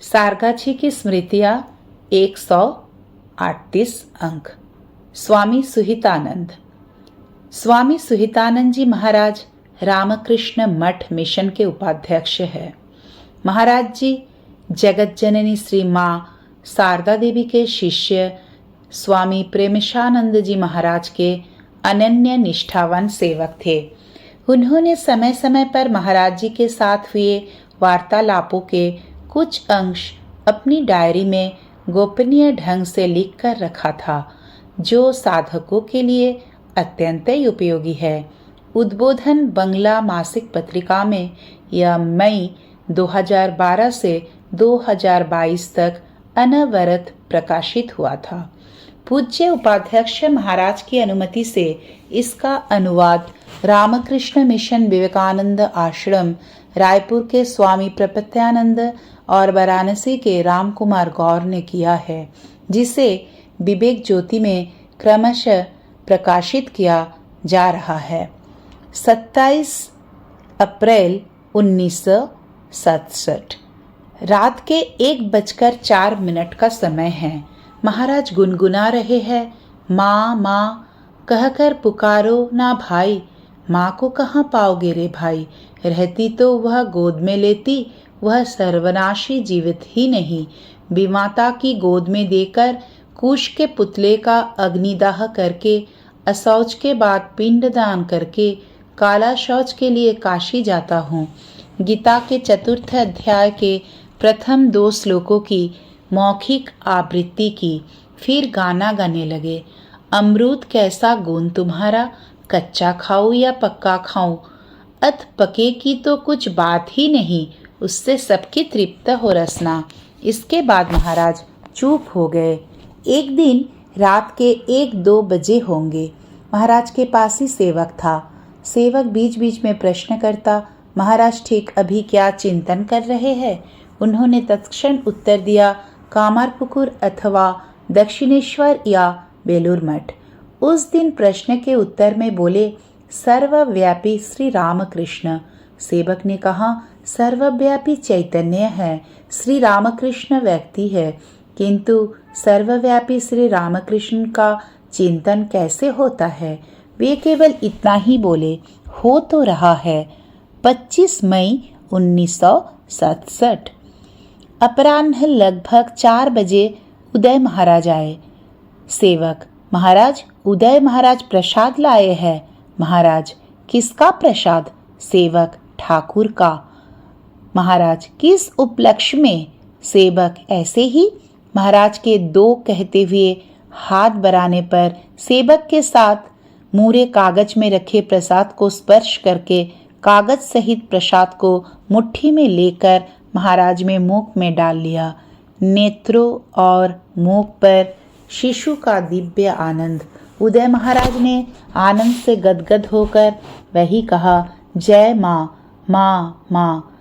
सारगाछी की स्मृतियाँ 138 अंक। स्वामी सुहितानंद। स्वामी सुहितानंद जी महाराज रामकृष्ण मठ मिशन के उपाध्यक्ष है। महाराज जी जगत जननी श्री माँ शारदा देवी के शिष्य स्वामी प्रेमशानंद जी महाराज के अनन्य निष्ठावान सेवक थे। उन्होंने समय समय पर महाराज जी के साथ हुए वार्तालापों के कुछ अंश अपनी डायरी में गोपनीय ढंग से लिख कर रखा था, जो साधकों के लिए अत्यंत उपयोगी है। उद्बोधन बंगला मासिक पत्रिका में यह मई 2012 से 2022 तक अनवरत प्रकाशित हुआ था। पूज्य उपाध्यक्ष महाराज की अनुमति से इसका अनुवाद रामकृष्ण मिशन विवेकानंद आश्रम रायपुर के स्वामी प्रपत्यानंद और वाराणसी के राम कुमार गौर ने किया है, जिसे विवेक ज्योति में क्रमशः प्रकाशित किया जा रहा है। 27 अप्रैल 1967 रात के 1:04 का समय है। महाराज गुनगुना रहे हैं, माँ माँ कहकर पुकारो ना भाई, माँ को कहाँ पाओगे रे भाई, रहती तो वह गोद में लेती, वह सर्वनाशी जीवित ही नहीं, विमाता की गोद में देकर कुश के पुतले का अग्निदाह करके, अशौच के बाद पिंडदान करके काला शौच के लिए काशी जाता हूँ। गीता के 4th अध्याय के प्रथम 2 श्लोकों की मौखिक आवृत्ति की, फिर गाना गाने लगे। अमरूद कैसा गुण तुम्हारा, कच्चा खाऊं या पक्का खाऊं, अत पके की तो कुछ बात ही नहीं, उससे सबकी तृप्त हो रसना। इसके बाद महाराज चुप हो गए। एक दिन रात के 1-2 बजे होंगे। महाराज के पास ही सेवक था। सेवक बीच बीच में प्रश्न करता, महाराज ठीक अभी क्या चिंतन कर रहे हैं? उन्होंने तत्क्षण उत्तर दिया, कामारपुकुर अथवा दक्षिणेश्वर या बेलूर मठ। उस दिन प्रश्न के उत्तर में बोले, सर्वव्यापी श्री रामकृष्ण। सेवक ने कहा, सर्वव्यापी चैतन्य है, श्री रामकृष्ण व्यक्ति है, किंतु सर्वव्यापी श्री रामकृष्ण का चिंतन कैसे होता है? वे केवल इतना ही बोले, हो तो रहा है। 25 मई 1967 अपराह्न लगभग 4 बजे उदय महाराज आए। सेवक, महाराज उदय महाराज प्रसाद लाए हैं। महाराज, किसका प्रसाद? सेवक, ठाकुर का। महाराज, किस उपलक्ष्य में? सेवक, ऐसे ही। महाराज के 2 कहते हुए हाथ बढ़ाने पर सेवक के साथ मूरे कागज में रखे प्रसाद को स्पर्श करके कागज सहित प्रसाद को मुट्ठी में लेकर महाराज में मुख में डाल लिया। नेत्रों और मुख पर शिशु का दिव्य आनंद। उदय महाराज ने आनंद से गदगद होकर वही कहा, जय माँ माँ माँ।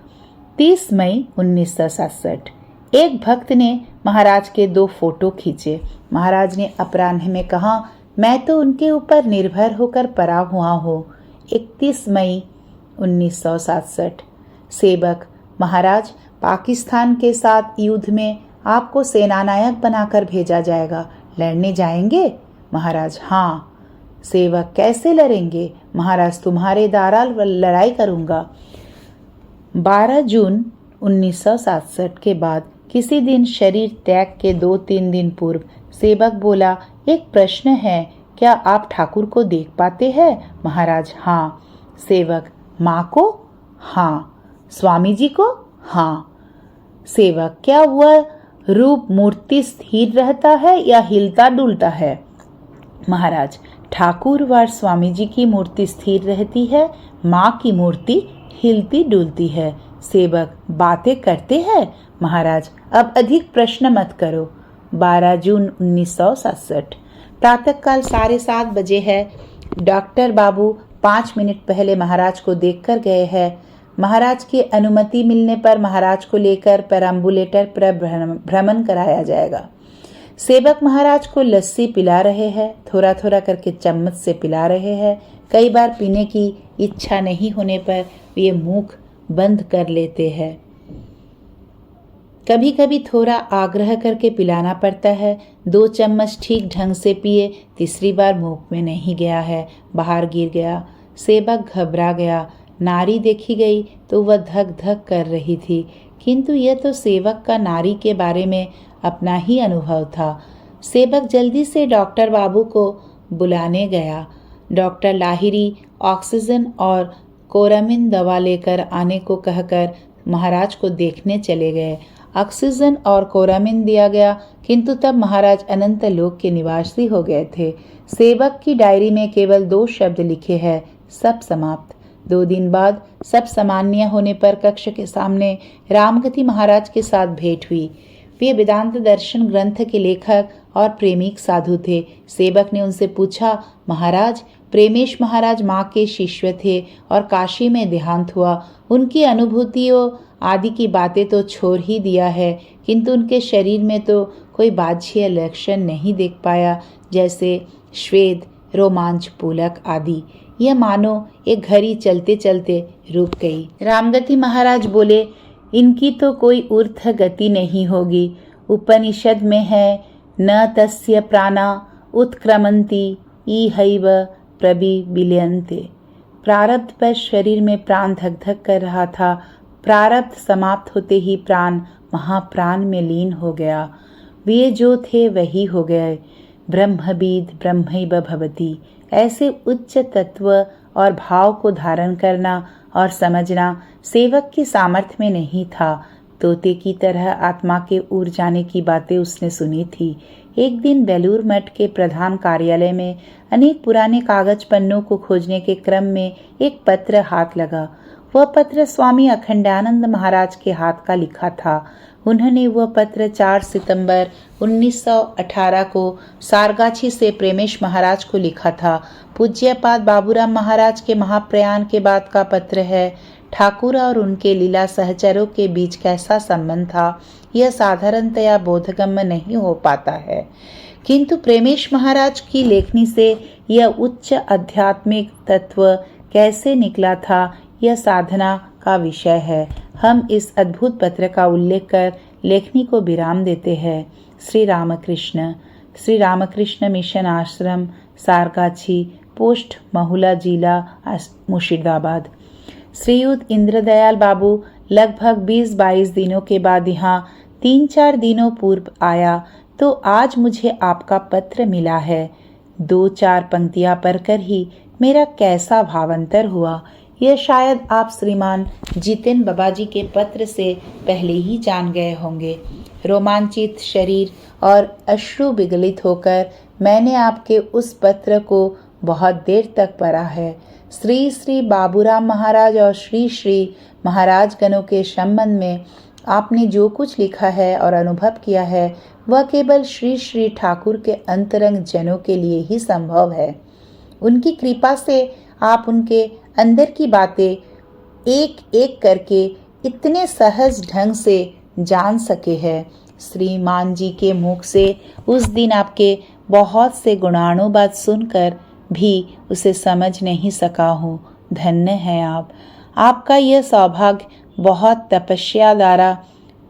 30 मई 1967 एक भक्त ने महाराज के 2 फोटो खींचे। महाराज ने अपराह्न में कहा, मैं तो उनके ऊपर निर्भर होकर पड़ा हुआ हूँ। 31 मई 1967 सेवक, महाराज पाकिस्तान के साथ युद्ध में आपको सेनानायक बनाकर भेजा जाएगा, लड़ने जाएंगे? महाराज, हाँ। सेवक, कैसे लड़ेंगे? महाराज, तुम्हारे द्वारा लड़ाई करूंगा। 12 जून 1967 के बाद किसी दिन शरीर त्याग के 2-3 दिन पूर्व सेवक बोला, एक प्रश्न है, क्या आप ठाकुर को देख पाते हैं? महाराज, हाँ। सेवक, माँ को? हाँ। स्वामी जी को? हाँ। सेवक, क्या वह रूप मूर्ति स्थिर रहता है या हिलता डुलता है? महाराज, ठाकुर व स्वामी जी की मूर्ति स्थिर रहती है, माँ की मूर्ति हिलती डुलती है। सेवक, बातें करते हैं? महाराज, अब अधिक प्रश्न मत करो। 12 जून 1967 प्रातःकाल 7:30 बजे है। डॉक्टर बाबू 5 मिनट पहले महाराज को देखकर गए हैं। महाराज की अनुमति मिलने पर महाराज को लेकर पेराम्बुलेटर पर भ्रमण कराया जाएगा। सेवक महाराज को लस्सी पिला रहे हैं, थोड़ा थोड़ा करके चम्मच से पिला रहे हैं। कई बार पीने की इच्छा नहीं होने पर वे मुख बंद कर लेते हैं। कभी कभी थोड़ा आग्रह करके पिलाना पड़ता है। 2 चम्मच ठीक ढंग से पिए, तीसरी बार मुंह में नहीं गया है, बाहर गिर गया। सेवक घबरा गया। नारी देखी गई तो वह धक धक कर रही थी, किंतु यह तो सेवक का नारी के बारे में अपना ही अनुभव था। सेवक जल्दी से डॉक्टर बाबू को बुलाने गया। डॉक्टर लाहिरी ऑक्सीजन और कोरामिन दवा लेकर आने को कहकर महाराज को देखने चले गए। ऑक्सीजन और कोरामिन दिया गया, किंतु तब महाराज अनंत लोक के निवासी हो गए थे। सेवक की डायरी में केवल 2 शब्द लिखे हैं, सब समाप्त। 2 दिन बाद सब सामान्य होने पर कक्ष के सामने रामगति महाराज के साथ भेंट हुई। वे वेदांत दर्शन ग्रंथ के लेखक और प्रेमिक साधु थे। सेवक ने उनसे पूछा, महाराज, प्रेमेश महाराज माँ के शिष्य थे और काशी में देहांत हुआ। उनकी अनुभूतियों आदि की बातें तो छोड़ ही दिया है, किंतु उनके शरीर में तो कोई बाह्य लक्षण नहीं देख पाया, जैसे श्वेद, रोमांच, पुलक आदि। यह मानो एक घड़ी चलते चलते रुक गई। रामगति महाराज बोले, इनकी तो कोई ऊर्ध्व गति नहीं होगी। उपनिषद में है, न तस्य प्राणा उत्क्रमन्ति इहैव प्रविलीयन्ते। प्रारब्ध पर शरीर में प्राण धक धक कर रहा था। प्रारब्ध समाप्त होते ही प्राण महाप्राण में लीन हो गया। वे जो थे वही हो गए। ब्रह्मविद ब्रह्मैव भवति। ऐसे उच्च तत्व और भाव को धारण करना और समझना सेवक की सामर्थ्य में नहीं था। तोते की तरह आत्मा के उड़ जाने की बातें उसने सुनी थी। एक दिन बेलूर मठ के प्रधान कार्यालय में अनेक पुराने कागज पन्नों को खोजने के क्रम में एक पत्र हाथ लगा। वह पत्र स्वामी अखंडानंद महाराज के हाथ का लिखा था। उन्होंने वह पत्र 4 सितंबर 1918 को सारगाछी से प्रेमेश महाराज को लिखा था। पूज्यपाद बाबूराम महाराज के महाप्रयाण के बाद का पत्र है। ठाकुर और उनके लीला सहचरों के बीच कैसा संबंध था, यह साधारणतया बोधगम्य नहीं हो पाता है, किंतु प्रेमेश महाराज की लेखनी से यह उच्च आध्यात्मिक तत्व कैसे निकला था, यह साधना का विषय है। हम इस अद्भुत पत्र का उल्लेख कर लेखनी को विराम देते हैं। श्री रामकृष्ण मिशन आश्रम, सारगाछी, पोस्ट महुला, जिला मुर्शिदाबाद। श्रीयुत इंद्रदयाल बाबू लगभग 20-22 दिनों के बाद यहाँ 3-4 दिनों पूर्व आया तो आज मुझे आपका पत्र मिला है। 2-4 पंक्तियां पढ़कर ही मेरा कैसा भावांतर हुआ, यह शायद आप श्रीमान जितेन बाबाजी के पत्र से पहले ही जान गए होंगे। रोमांचित शरीर और अश्रु विगलित होकर मैंने आपके उस पत्र को बहुत देर तक पढ़ा है। श्री श्री बाबूराम महाराज और श्री श्री महाराज गणों के संबंध में आपने जो कुछ लिखा है और अनुभव किया है, वह केवल श्री श्री ठाकुर के अंतरंग जनों के लिए ही संभव है। उनकी कृपा से आप उनके अंदर की बातें एक एक करके इतने सहज ढंग से जान सके हैं। श्रीमान जी के मुख से उस दिन आपके बहुत से गुणानुवाद सुनकर भी उसे समझ नहीं सका हूँ। धन्य है आप। आपका यह सौभाग्य बहुत तपस्या द्वारा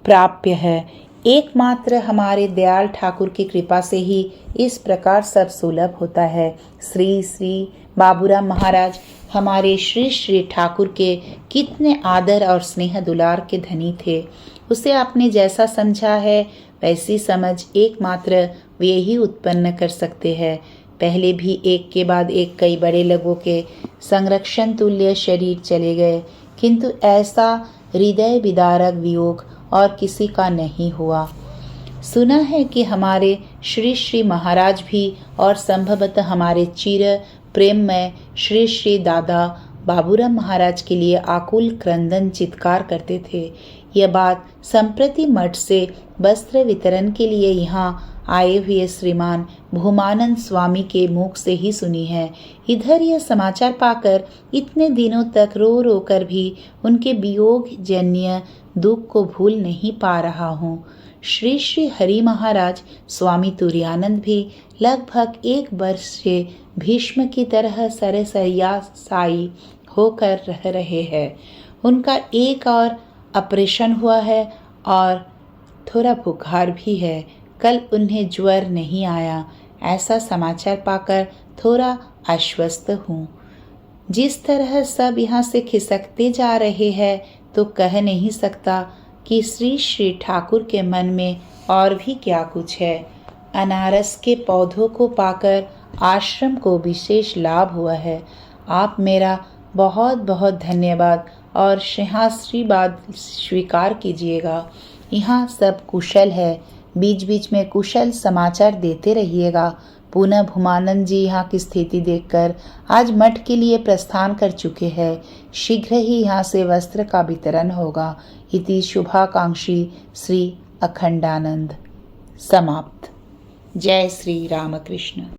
प्राप्य है। एकमात्र हमारे दयाल ठाकुर की कृपा से ही इस प्रकार सब सुलभ होता है। श्री श्री बाबूराम महाराज हमारे श्री श्री ठाकुर के कितने आदर और स्नेह दुलार के धनी थे। उसे आपने जैसा समझा है वैसी समझ एकमात्र वे ही उत्पन्न कर सकते हैं। पहले भी एक के बाद एक कई बड़े लोगों के संरक्षण तुल्य शरीर चले गए, किंतु ऐसा हृदय विदारक वियोग और किसी का नहीं हुआ। सुना है कि हमारे श्री श्री महाराज भी और संभवतः हमारे चिर प्रेम में श्री श्री दादा बाबूराम महाराज के लिए आकुल क्रंदन चित्कार करते थे। यह बात संप्रति मठ से वस्त्र वितरण के लिए यहाँ आए हुए श्रीमान भूमानंद स्वामी के मुख से ही सुनी है। इधर यह समाचार पाकर इतने दिनों तक रो रो कर भी उनके वियोग जन्य दुख को भूल नहीं पा रहा हूँ। श्री श्री हरि महाराज स्वामी तुरानंद भी लगभग 1 वर्ष से भीष्म की तरह सरसरियासाई होकर रह रहे हैं। उनका एक और ऑपरेशन हुआ है और थोड़ा बुखार भी है। कल उन्हें ज्वर नहीं आया। ऐसा समाचार पाकर थोड़ा आश्वस्त हूँ। जिस तरह सब यहाँ से खिसकते जा रहे हैं तो कह नहीं सकता कि श्री श्री ठाकुर के मन में और भी क्या कुछ है। अनारस के पौधों को पाकर आश्रम को विशेष लाभ हुआ है। आप मेरा बहुत बहुत धन्यवाद और सहस्राशीर्वाद स्वीकार कीजिएगा। यहाँ सब कुशल है। बीच बीच में कुशल समाचार देते रहिएगा। पुनः भूमानंद जी यहाँ की स्थिति देखकर आज मठ के लिए प्रस्थान कर चुके हैं। शीघ्र ही यहाँ से वस्त्र का वितरण होगा। इति शुभाकांक्षी श्री अखंडानंद। समाप्त। जय श्री रामकृष्ण।